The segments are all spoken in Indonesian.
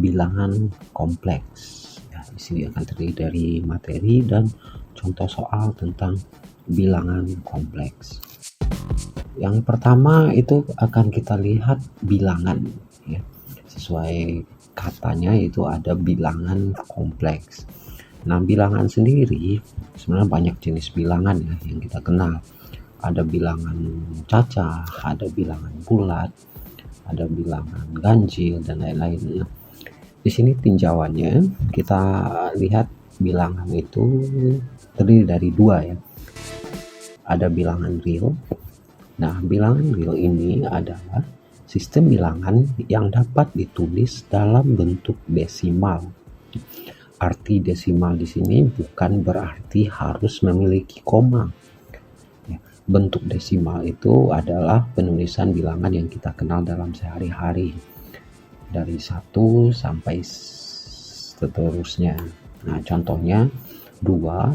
bilangan kompleks. Ya, di sini akan terdiri dari materi dan contoh soal tentang bilangan kompleks. Yang pertama itu akan kita lihat bilangan, ya. Sesuai katanya itu ada bilangan kompleks. Nah, bilangan sendiri sebenarnya banyak jenis bilangan ya yang kita kenal. Ada bilangan cacah, ada bilangan bulat, ada bilangan ganjil dan lain-lain. Di sini tinjauannya kita lihat bilangan itu terdiri dari dua ya. Ada bilangan real. Nah, bilangan real ini adalah sistem bilangan yang dapat ditulis dalam bentuk desimal. Arti desimal di sini bukan berarti harus memiliki koma. Bentuk desimal itu adalah penulisan bilangan yang kita kenal dalam sehari-hari. Dari 1 sampai seterusnya. Nah, contohnya 2,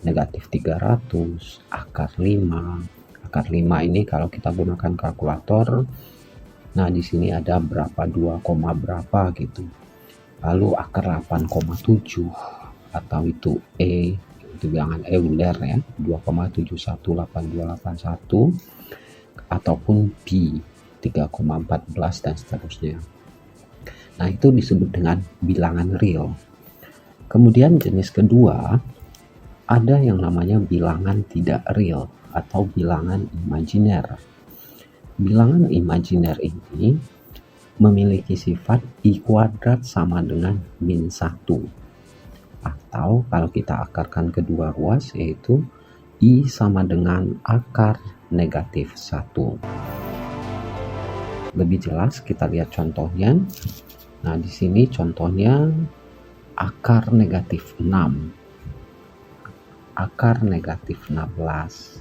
negatif 300, akar 5. Akar 5 ini kalau kita gunakan kalkulator, nah di sini ada berapa, 2, berapa gitu. Lalu akar 8,7 atau itu itu bilangan Euler ya, 2,718281 ataupun pi 3,14 dan seterusnya. Nah, itu disebut dengan bilangan real. Kemudian jenis kedua, ada yang namanya bilangan tidak real atau bilangan imajiner. Bilangan imajiner ini memiliki sifat I kuadrat sama dengan min 1. Atau kalau kita akarkan kedua ruas yaitu I sama dengan akar negatif 1. Lebih jelas kita lihat contohnya. Nah, di sini contohnya akar negatif 6. Akar negatif 16.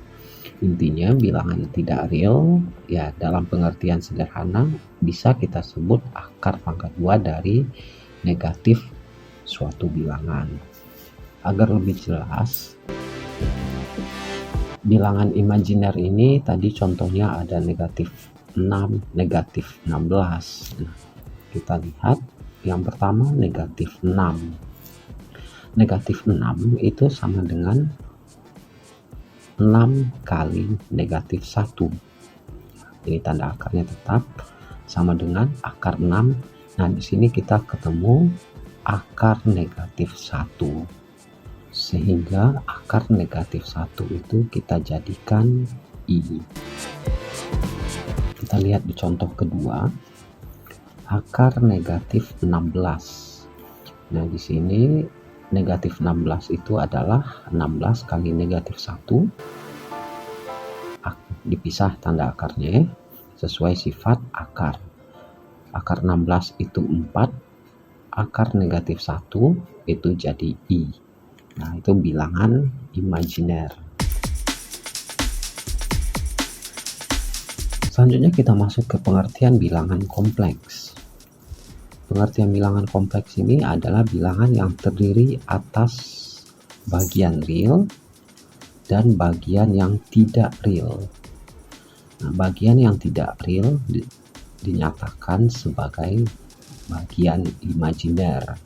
Intinya bilangan tidak real ya dalam pengertian sederhana bisa kita sebut akar pangkat 2 dari negatif suatu bilangan. Agar lebih jelas, bilangan imajiner ini tadi contohnya ada negatif 6, negatif 16. Nah, kita lihat yang pertama negatif 6. Negatif 6 itu sama dengan 6 kali negatif 1. Ini tanda akarnya tetap sama dengan akar 6. Nah, di sini kita ketemu akar negatif 1. Sehingga akar negatif 1 itu kita jadikan I. Kita lihat di contoh kedua, akar negatif 16. Nah, di sini negatif 16 itu adalah 16 kali negatif 1. Dipisah tanda akarnya sesuai sifat akar. Akar 16 itu 4. Akar negatif 1 itu jadi I. Nah, itu bilangan imajiner. Selanjutnya kita masuk ke pengertian bilangan kompleks. Pengertian bilangan kompleks ini adalah bilangan yang terdiri atas bagian real dan bagian yang tidak real. Nah, bagian yang tidak real dinyatakan sebagai bagian imajiner.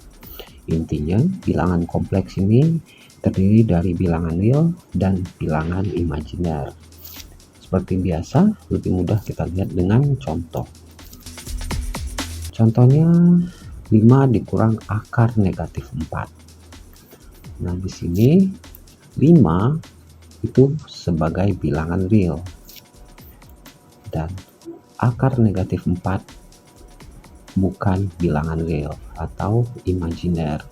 Intinya, bilangan kompleks ini terdiri dari bilangan real dan bilangan imajiner. Seperti biasa, lebih mudah kita lihat dengan contoh. Contohnya 5 dikurang akar negatif 4. Nah, di sini 5 itu sebagai bilangan real. Dan akar negatif 4 bukan bilangan real atau imajiner.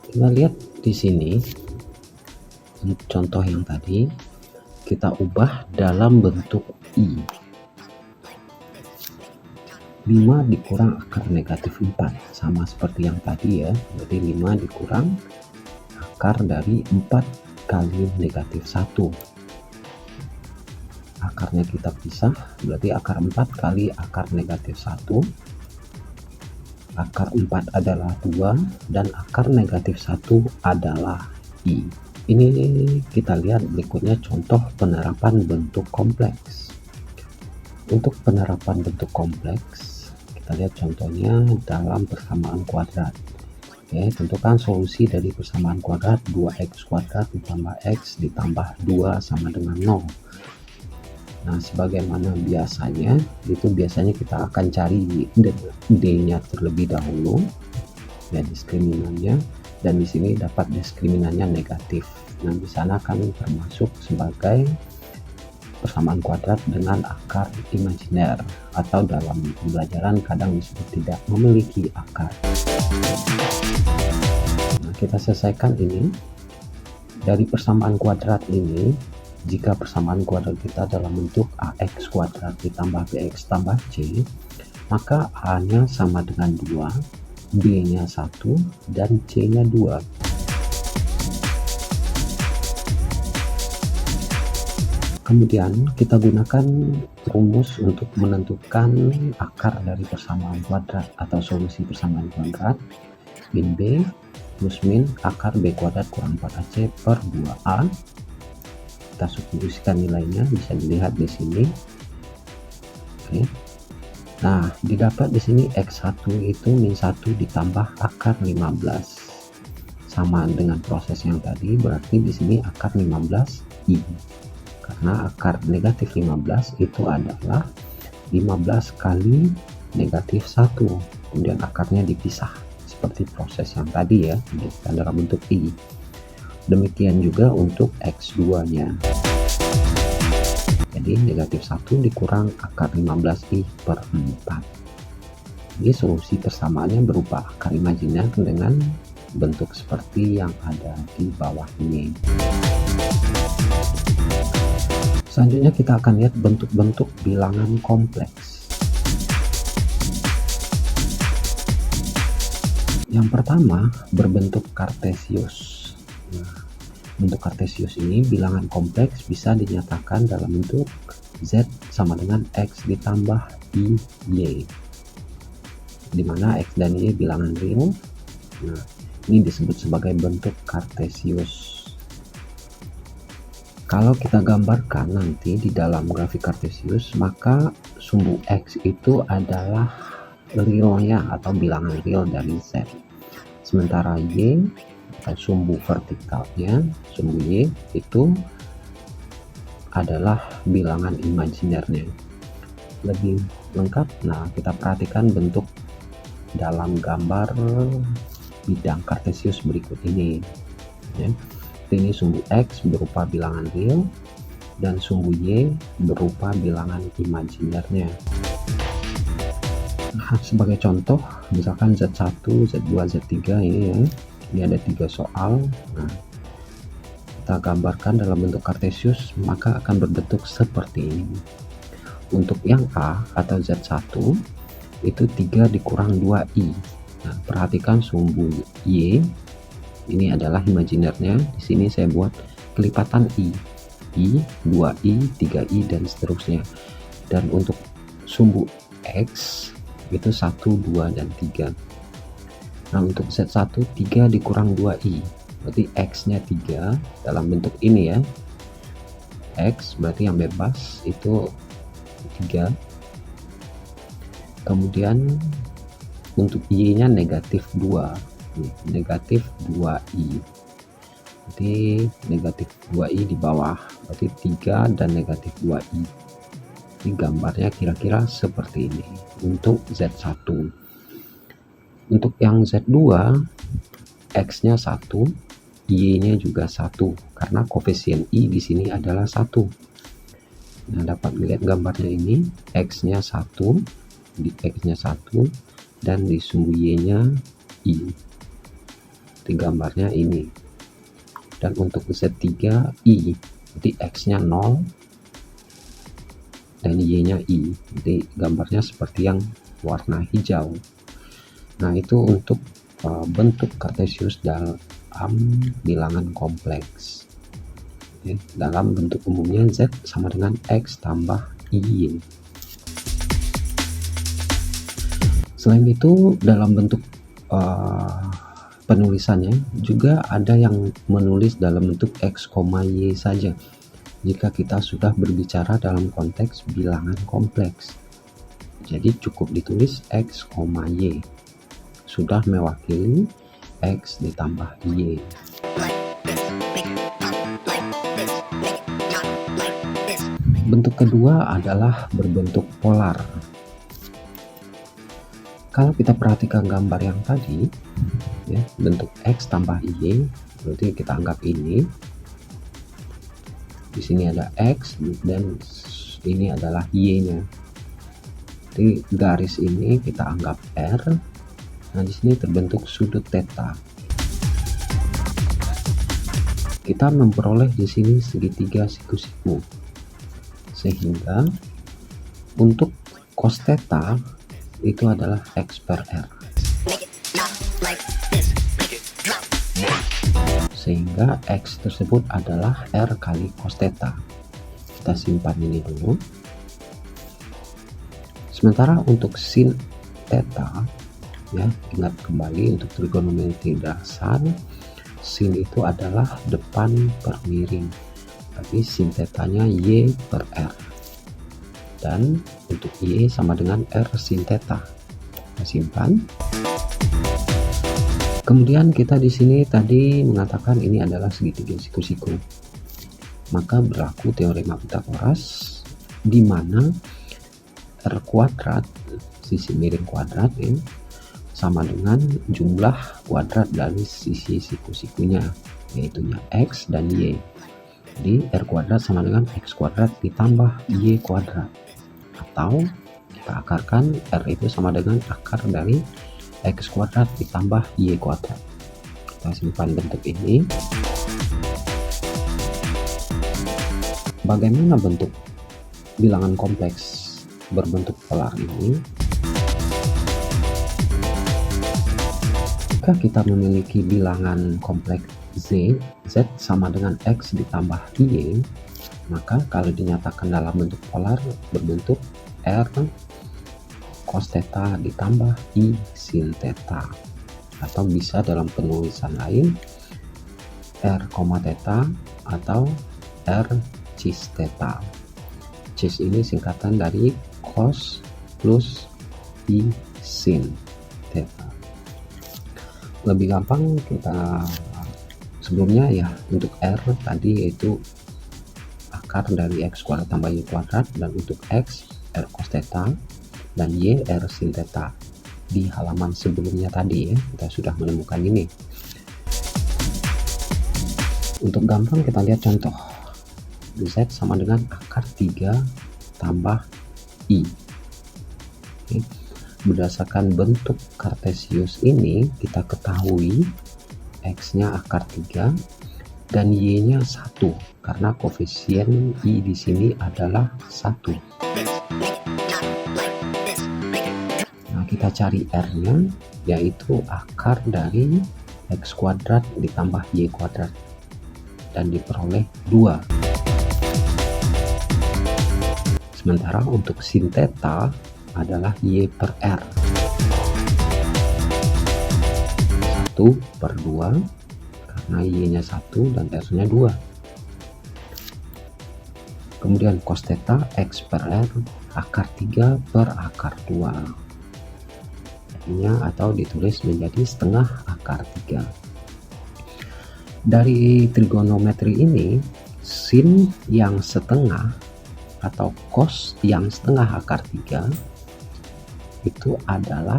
Kita lihat di sini contoh yang tadi kita ubah dalam bentuk I. 5 dikurang akar negatif 4 sama seperti yang tadi ya. Jadi 5 dikurang akar dari 4 kali negatif 1. Akarnya kita pisah, berarti akar 4 kali akar negatif 1. Akar 4 adalah 2 dan akar negatif 1 adalah I. Ini kita lihat berikutnya contoh penerapan bentuk kompleks. Untuk penerapan bentuk kompleks, kita kita lihat contohnya dalam persamaan kuadrat. Oke, tentukan solusi dari persamaan kuadrat 2x kuadrat ditambah x ditambah 2 sama dengan 0. Nah, sebagaimana biasanya, kita akan cari d-nya terlebih dahulu, ya, diskriminannya, dan di sini dapat diskriminannya negatif. Nah, di sana kami termasuk sebagai persamaan kuadrat dengan akar imajiner, atau dalam pembelajaran kadang disebut tidak memiliki akar. Nah, kita selesaikan ini. Dari persamaan kuadrat ini, jika persamaan kuadrat kita dalam bentuk ax kuadrat ditambah bx tambah c, maka a-nya sama dengan 2, b-nya 1, dan c-nya 2. Kemudian kita gunakan rumus untuk menentukan akar dari persamaan kuadrat atau solusi persamaan kuadrat. Min b plus min akar b kuadrat kurang 4ac per 2a. Kita substitusikan nilainya, bisa dilihat di sini. Oke. Nah, didapat di sini x1 itu min 1 ditambah akar 15. Sama dengan proses yang tadi, berarti di sini akar 15i. Karena akar negatif 15 itu adalah 15 kali negatif 1, kemudian akarnya dipisah seperti proses yang tadi, ya, dalam bentuk i. Demikian juga untuk x2 nya, jadi negatif 1 dikurang akar 15i per 4. Jadi solusi persamaannya berupa akar imajiner dengan bentuk seperti yang ada di bawah ini. Selanjutnya kita akan lihat bentuk-bentuk bilangan kompleks. Yang pertama berbentuk kartesius. Nah, bentuk kartesius ini bilangan kompleks bisa dinyatakan dalam bentuk z sama dengan x ditambah i y, di mana x dan y bilangan real. Nah, ini disebut sebagai bentuk kartesius. Kalau kita gambarkan nanti di dalam grafik kartesius, maka sumbu x itu adalah realnya atau bilangan real dari z. Sementara y atau sumbu vertikalnya, sumbu y itu adalah bilangan imajinernya. Lebih lengkap, nah kita perhatikan bentuk dalam gambar bidang kartesius berikut ini, ya. Ini sumbu x berupa bilangan real dan sumbu y berupa bilangan imajinernya. Nah, sebagai contoh, misalkan z1, z2, z3 ini, ya. Ini ada 3 soal. Nah, kita gambarkan dalam bentuk kartesius, maka akan berbentuk seperti ini. Untuk yang a atau z1 itu 3 dikurang 2i. Nah, perhatikan sumbu y ini adalah imajinernya. Di sini saya buat kelipatan i, 2i, 3i, dan seterusnya. Dan untuk sumbu x itu 1, 2, dan 3. Nah, untuk z1 3 dikurang 2i, berarti x-nya 3 dalam bentuk ini, ya. X berarti yang bebas itu 3. Kemudian untuk y-nya negatif 2. Negatif 2i, jadi negatif 2i di bawah, berarti 3 dan negatif 2i. Ini gambarnya kira-kira seperti ini untuk z1. Untuk yang z2, x-nya 1, y-nya juga 1, karena koefisien i di sini adalah 1. Nah, dapat melihat gambarnya ini, x-nya 1, di x-nya 1, dan di sumbu y-nya i. Di gambarnya ini. Dan untuk z3 i, jadi x-nya 0 dan y-nya i. Jadi gambarnya seperti yang warna hijau. Nah, itu untuk bentuk kartesius dalam bilangan kompleks. Oke, dalam bentuk umumnya z sama dengan x tambah y. Selain itu, dalam bentuk penulisannya juga ada yang menulis dalam bentuk x, y saja jika kita sudah berbicara dalam konteks bilangan kompleks. Jadi cukup ditulis X, Y. Sudah mewakili X ditambah Y. Bentuk kedua adalah berbentuk polar. Kalau kita perhatikan gambar yang tadi, ya, bentuk X tambah Y, berarti kita anggap ini. Di sini ada X dan ini adalah Y-nya. Jadi garis ini kita anggap R. Nah, di sini terbentuk sudut theta. Kita memperoleh di sini segitiga siku-siku. Sehingga untuk cos theta itu adalah X per R. Sehingga X tersebut adalah R kali cos theta. Kita simpan ini dulu. Sementara untuk sin theta, ya, ingat kembali untuk trigonometri dasar, sin itu adalah depan per miring. Tapi sin tetanya Y per R. Dan untuk Y sama dengan R sin theta. Kita simpan. Kemudian kita di sini tadi mengatakan ini adalah segitiga siku-siku. Maka berlaku teorema Pythagoras di mana R kuadrat, sisi miring kuadrat ini, sama dengan jumlah kuadrat dari sisi siku-sikunya, yaitu X dan Y. Jadi R kuadrat sama dengan X kuadrat ditambah Y kuadrat. Atau kita akarkan R itu sama dengan akar dari X kuadrat ditambah Y kuadrat. Kita simpan bentuk ini. Bagaimana bentuk bilangan kompleks berbentuk polar ini? Jika kita memiliki bilangan kompleks Z sama dengan X ditambah Y, maka kalau dinyatakan dalam bentuk polar berbentuk R cos theta ditambah I sin theta, atau bisa dalam penulisan lain R, theta atau R cis theta. Cis ini singkatan dari cos plus I sin theta. Lebih gampang kita sebelumnya ya, untuk R tadi yaitu akar dari X kuadrat tambah Y kuadrat, dan untuk X R cos theta dan Y R sin theta. Di halaman sebelumnya tadi ya, kita sudah menemukan ini. Untuk gampang kita lihat contoh. Z sama dengan akar 3 tambah I. Oke. Berdasarkan bentuk kartesius ini, kita ketahui X-nya akar 3 dan Y-nya 1, karena koefisien I di sini adalah 1. Nah, kita cari R-nya, yaitu akar dari X kuadrat ditambah Y kuadrat, dan diperoleh 2. Sementara untuk sin theta adalah Y per R. 1 per 2, karena Y-nya 1 dan R-nya 2. Kemudian cos theta X per R akar 3 per akar 2. Atau ditulis menjadi setengah akar 3. Dari trigonometri ini, sin yang setengah atau cos yang setengah akar 3 itu adalah,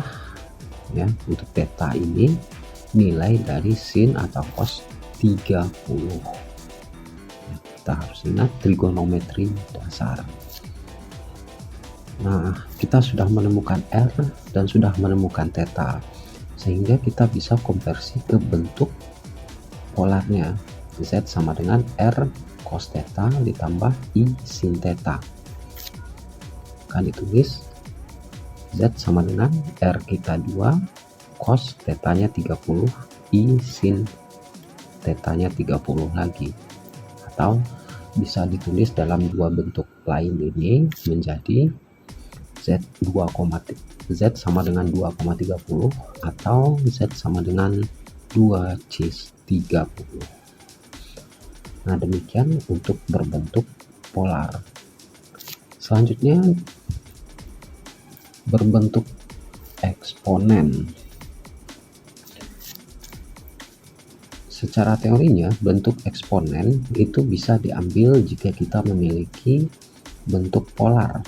ya, untuk theta ini nilai dari sin atau cos 30. Ya, kita harus ingat trigonometri dasar. Nah, kita sudah menemukan R dan sudah menemukan theta, sehingga kita bisa konversi ke bentuk polarnya. Z sama dengan R cos theta ditambah I sin theta. Kan ditulis Z sama dengan R kita 2, cos tetanya 30, I sin tetanya 30 lagi. Atau bisa ditulis dalam dua bentuk lain ini menjadi Z sama dengan 2,30 atau Z sama dengan 2 cis 30. Nah, demikian untuk berbentuk polar. Selanjutnya berbentuk eksponen. Secara teorinya, bentuk eksponen itu bisa diambil jika kita memiliki bentuk polar.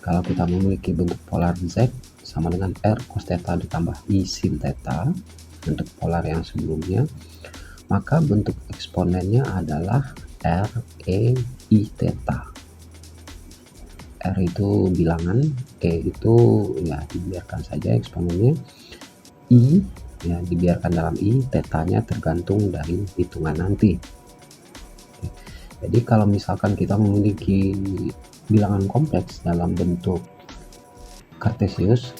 Kalau kita memiliki bentuk polar Z sama dengan R cos theta ditambah I sin theta, bentuk polar yang sebelumnya, maka bentuk eksponennya adalah R E I theta. R itu bilangan, E itu ya dibiarkan saja eksponennya, I ya dibiarkan dalam I, tetanya tergantung dari hitungan nanti. Jadi kalau misalkan kita memiliki bilangan kompleks dalam bentuk kartesius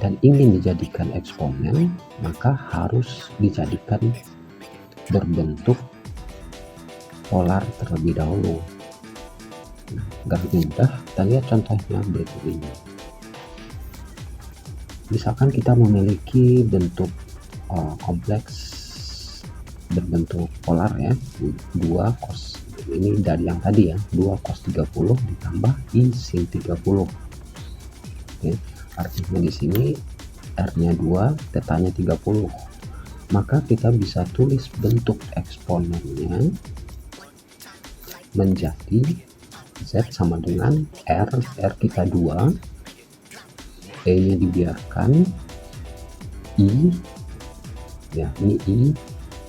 dan ingin dijadikan eksponen, maka harus dijadikan berbentuk polar terlebih dahulu. Nah, agar lebih mudah, kita lihat contohnya berikut ini. Misalkan kita memiliki bentuk kompleks berbentuk polar ya, 2 cos, ini dari yang tadi ya, 2 cos 30 ditambah I sin 30. Oke, artinya di sini R-nya 2, tetanya 30. Maka kita bisa tulis bentuk eksponennya menjadi Z sama dengan R kita 2, E-nya dibiarkan, I ya, ini I,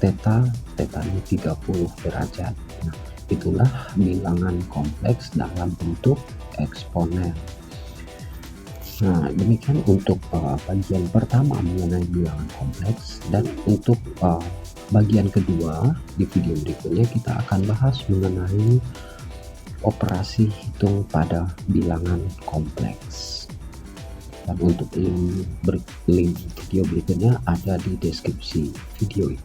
tetanya 30 derajat. Nah, itulah bilangan kompleks dalam bentuk eksponen. Nah, demikian untuk bagian pertama mengenai bilangan kompleks, dan untuk bagian kedua di video berikutnya kita akan bahas mengenai operasi hitung pada bilangan kompleks. Dan untuk link video berikutnya ada di deskripsi video ini.